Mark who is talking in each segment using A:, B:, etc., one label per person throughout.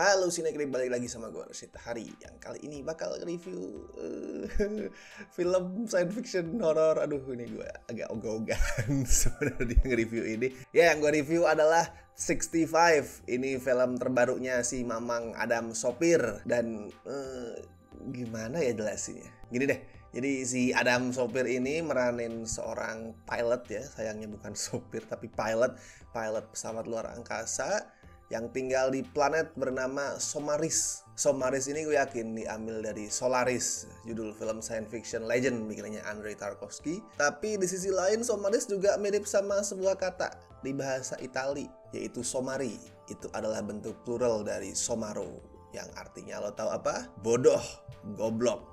A: Halo Sinegrip, balik lagi sama gue Rashid Hari. Yang kali ini bakal review film science fiction horror. Aduh, ini gue agak ogah-ogahan sebenarnya nge-review ini. Ya, yang gue review adalah 65. Ini film terbarunya si Mamang Adam Sopir. Dan gimana ya jelasinnya? Gini deh. Jadi si Adam Sopir ini meranin seorang pilot ya. Sayangnya bukan sopir tapi pilot pesawat luar angkasa yang tinggal di planet bernama Somaris. Somaris ini gue yakin diambil dari Solaris, judul film science fiction legend bikinannya Andrei Tarkovsky. Tapi di sisi lain Somaris juga mirip sama sebuah kata di bahasa Itali, yaitu somari. Itu adalah bentuk plural dari somaro, yang artinya lo tahu apa? Bodoh, goblok,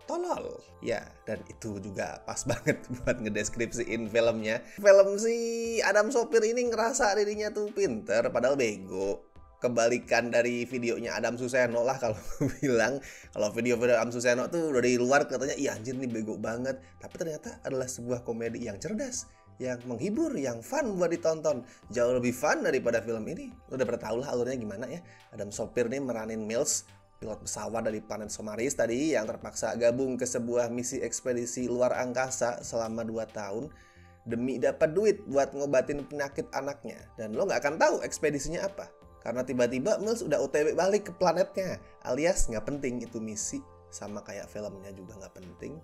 A: tolol. Ya, dan itu juga pas banget buat ngedeskripsiin filmnya. Film si Adam Sopir ini ngerasa dirinya tuh pinter padahal bego. Kebalikan dari videonya Adam Suseno lah kalau bilang. Kalau video-video Adam Suseno tuh dari luar katanya iya anjir nih bego banget, tapi ternyata adalah sebuah komedi yang cerdas, yang menghibur, yang fun buat ditonton. Jauh lebih fun daripada film ini. Lo udah pernah tau lah alurnya gimana ya. Adam Sopir nih meranin Mills, pilot pesawat dari planet Somaris tadi yang terpaksa gabung ke sebuah misi ekspedisi luar angkasa selama 2 tahun demi dapat duit buat ngobatin penyakit anaknya. Dan lo nggak akan tahu ekspedisinya apa karena tiba-tiba Mills udah OTW balik ke planetnya, alias nggak penting itu misi, sama kayak filmnya juga nggak penting.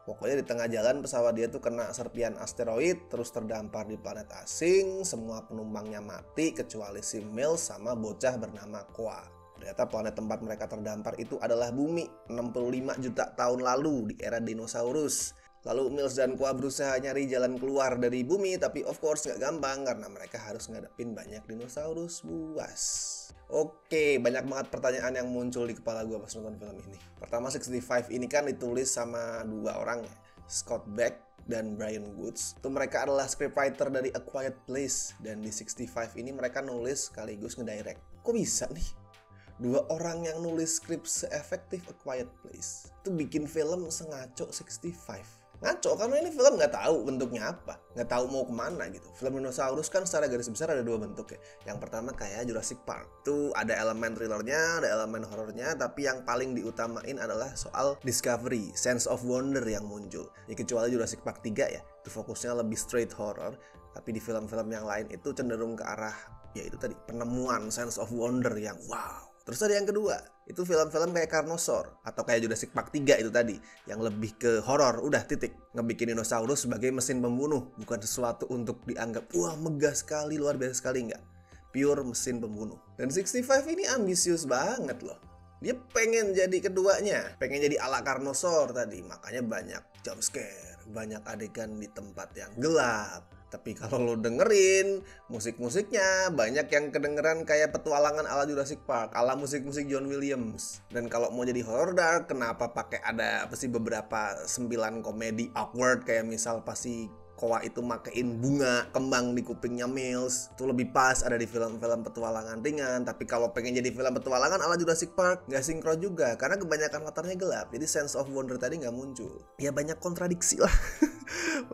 A: Pokoknya di tengah jalan pesawat dia tuh kena serpian asteroid, terus terdampar di planet asing. Semua penumpangnya mati kecuali si Mills sama bocah bernama Koa. Ternyata planet tempat mereka terdampar itu adalah bumi 65 juta tahun lalu di era dinosaurus. Lalu Mills dan Koa berusaha nyari jalan keluar dari bumi, tapi of course gak gampang karena mereka harus ngadepin banyak dinosaurus buas. Oke, banyak banget pertanyaan yang muncul di kepala gue pas nonton film ini. Pertama, 65 ini kan ditulis sama 2 orang ya, Scott Beck dan Brian Woods. Itu mereka adalah scriptwriter dari A Quiet Place, dan di 65 ini mereka nulis sekaligus ngedirect. Kok bisa nih 2 orang yang nulis skrip se-efektif A Quiet Place itu bikin film sengaco 65? Ngaco karena ini film nggak tahu bentuknya apa, nggak tahu mau kemana gitu. Film dinosaurus kan secara garis besar ada 2 bentuk ya. Yang pertama kayak Jurassic Park, itu ada elemen thrillernya, ada elemen horornya, tapi yang paling diutamain adalah soal discovery, sense of wonder yang muncul. Ya kecuali Jurassic Park 3 ya, itu fokusnya lebih straight horror. Tapi di film-film yang lain itu cenderung ke arah yaitu tadi penemuan sense of wonder yang wow. Terus ada yang kedua, itu film-film kayak Carnosaur atau kayak Jurassic Park 3 itu tadi, yang lebih ke horor, udah titik. Ngebikin dinosaurus sebagai mesin pembunuh, bukan sesuatu untuk dianggap wah megah sekali, luar biasa sekali, enggak. Pure mesin pembunuh. Dan 65 ini ambisius banget loh. Dia pengen jadi keduanya, pengen jadi ala Carnosaur tadi, makanya banyak jump scare, banyak adegan di tempat yang gelap. Tapi kalau lo dengerin musik-musiknya banyak yang kedengeran kayak petualangan ala Jurassic Park, ala musik-musik John Williams. Dan kalau mau jadi horror dark, kenapa pakai ada apa sih beberapa 9 komedi awkward kayak misal pasti Koa itu makein bunga kembang di kupingnya Mills, itu lebih pas ada di film-film petualangan ringan. Tapi kalau pengen jadi film petualangan ala Jurassic Park nggak sinkron juga karena kebanyakan latarnya gelap, jadi sense of wonder tadi nggak muncul. Ya banyak kontradiksi lah.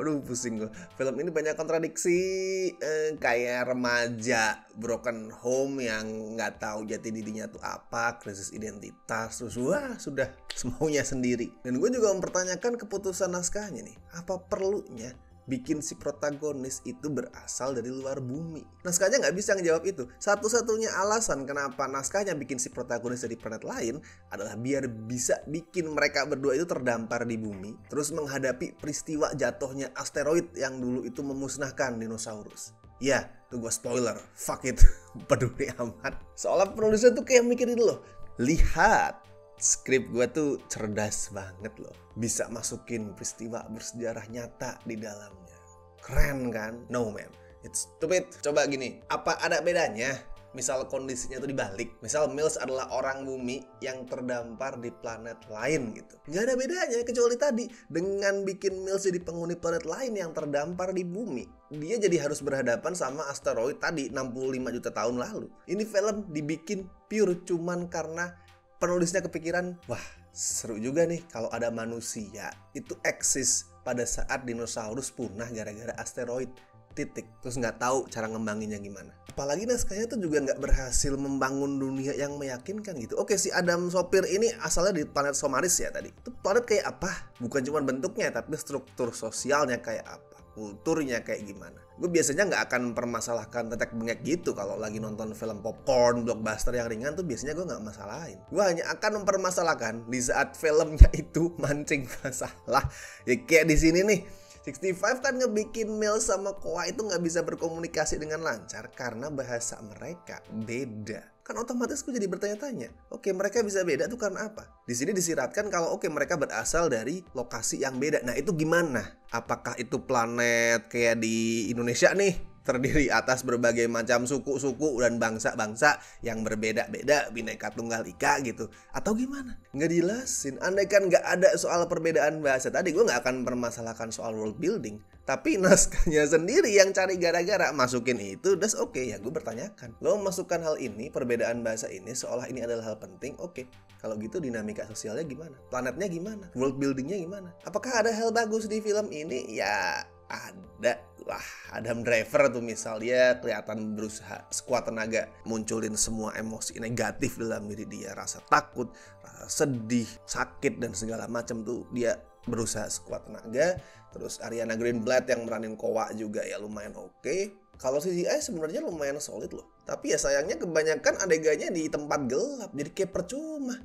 A: Waduh pusing gue. Film ini banyak kontradiksi, kayak remaja broken home yang nggak tahu jati dirinya tuh apa, krisis identitas, terus wah sudah semaunya sendiri. Dan gue juga mempertanyakan keputusan naskahnya nih, apa perlunya bikin si protagonis itu berasal dari luar bumi? Naskahnya nggak bisa ngejawab itu. Satu-satunya alasan kenapa naskahnya bikin si protagonis dari planet lain adalah biar bisa bikin mereka berdua itu terdampar di bumi, terus menghadapi peristiwa jatuhnya asteroid yang dulu itu memusnahkan dinosaurus. Ya, tuh gue spoiler, fuck it, peduli amat. Soalnya penulisnya tuh kayak mikirin loh, lihat skrip gue tuh cerdas banget loh, bisa masukin peristiwa bersejarah nyata di dalamnya. Keren kan? No man, it's stupid. Coba gini, apa ada bedanya misal kondisinya tuh dibalik? Misal Mills adalah orang bumi yang terdampar di planet lain gitu. Gak ada bedanya kecuali tadi dengan bikin Mills jadi penghuni planet lain yang terdampar di bumi, dia jadi harus berhadapan sama asteroid tadi 65 juta tahun lalu. Ini film dibikin pure cuman karena penulisnya kepikiran, wah seru juga nih kalau ada manusia itu eksis pada saat dinosaurus punah gara-gara asteroid. titik, terus nggak tahu cara ngembanginnya gimana. Apalagi naskahnya tuh juga nggak berhasil membangun dunia yang meyakinkan gitu. Oke, si Adam sopir ini asalnya di planet Somaris ya tadi. Itu planet kayak apa? Bukan cuma bentuknya, tapi struktur sosialnya kayak apa, kulturnya kayak gimana. Gue biasanya nggak akan mempermasalahkan tetek bengek gitu kalau lagi nonton film popcorn, blockbuster yang ringan tuh biasanya gue nggak masalahin. Gue hanya akan mempermasalahkan di saat filmnya itu mancing masalah. Ya kayak di sini nih. 65 kan ngebikin Mel sama Koa itu nggak bisa berkomunikasi dengan lancar karena bahasa mereka beda. Kan otomatis gue jadi bertanya-tanya, oke mereka bisa beda tuh karena apa? Di sini disiratkan kalau oke mereka berasal dari lokasi yang beda. Nah itu gimana? Apakah itu planet kayak di Indonesia nih? Terdiri atas berbagai macam suku-suku dan bangsa-bangsa yang berbeda-beda, Bhinneka Tunggal Ika gitu. Atau gimana? Nggak dijelasin. Andai kan nggak ada soal perbedaan bahasa tadi, gue nggak akan mempermasalahkan soal world building. Tapi naskahnya sendiri yang cari gara-gara masukin itu, that's oke ya gue bertanyakan. Lo masukkan hal ini, perbedaan bahasa ini, seolah ini adalah hal penting, oke. Kalau gitu dinamika sosialnya gimana? Planetnya gimana? World buildingnya gimana? Apakah ada hal bagus di film ini? Ya ada. Wah, Adam Driver tuh misalnya kelihatan berusaha sekuat tenaga munculin semua emosi negatif dalam diri dia, rasa takut, rasa sedih, sakit dan segala macam tuh dia berusaha sekuat tenaga. Terus Ariana Greenblatt yang meranin Koa juga ya lumayan oke. Kalau CGI sebenarnya lumayan solid loh. Tapi ya sayangnya kebanyakan adegannya di tempat gelap, jadi kayak percuma.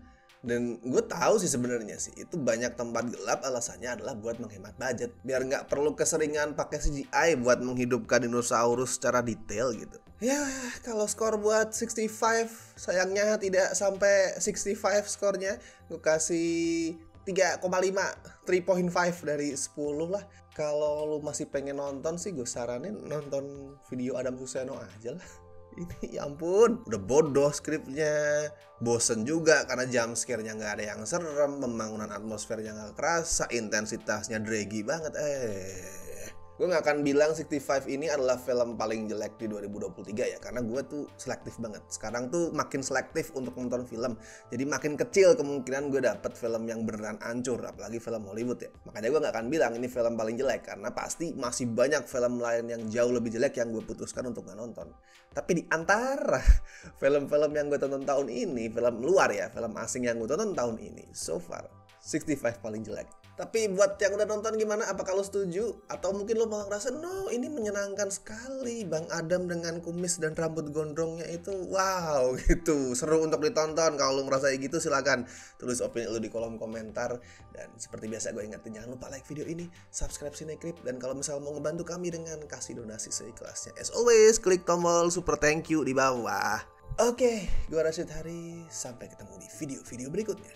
A: Dan gue tahu sih sebenarnya sih itu banyak tempat gelap alasannya adalah buat menghemat budget, biar nggak perlu keseringan pakai CGI buat menghidupkan dinosaurus secara detail gitu. Ya kalau skor buat 65 sayangnya tidak sampai 65 skornya, gue kasih 3,5, 3.5 dari 10 lah. Kalau lu masih pengen nonton sih gue saranin nonton video Adam Suseno aja lah. Ini ya ampun, udah bodoh skripnya, bosen juga karena jump scare-nya nggak ada yang serem, pembangunan atmosfernya nggak kerasa, intensitasnya draggy banget. Gue nggak akan bilang 65 ini adalah film paling jelek di 2023 ya, karena gue tuh selektif banget. Sekarang tuh makin selektif untuk nonton film, jadi makin kecil kemungkinan gue dapet film yang beneran hancur, apalagi film Hollywood ya. Makanya gue nggak akan bilang ini film paling jelek, karena pasti masih banyak film lain yang jauh lebih jelek yang gue putuskan untuk nggak nonton. Tapi di antara film-film yang gue tonton tahun ini, film luar ya, film asing yang gue tonton tahun ini, so far 65 paling jelek. Tapi buat yang udah nonton gimana? Apakah lo setuju? Atau mungkin lo malah ngerasa, no ini menyenangkan sekali, Bang Adam dengan kumis dan rambut gondrongnya itu wow gitu, seru untuk ditonton. Kalau lo merasa kayak gitu silakan tulis opini lo di kolom komentar. Dan seperti biasa gue ingetin, jangan lupa like video ini, subscribe Cinecrip, dan kalau misalnya mau ngebantu kami dengan kasih donasi seikhlasnya, as always klik tombol super thank you di bawah. Oke, gue Rashid Hari, sampai ketemu di video-video berikutnya.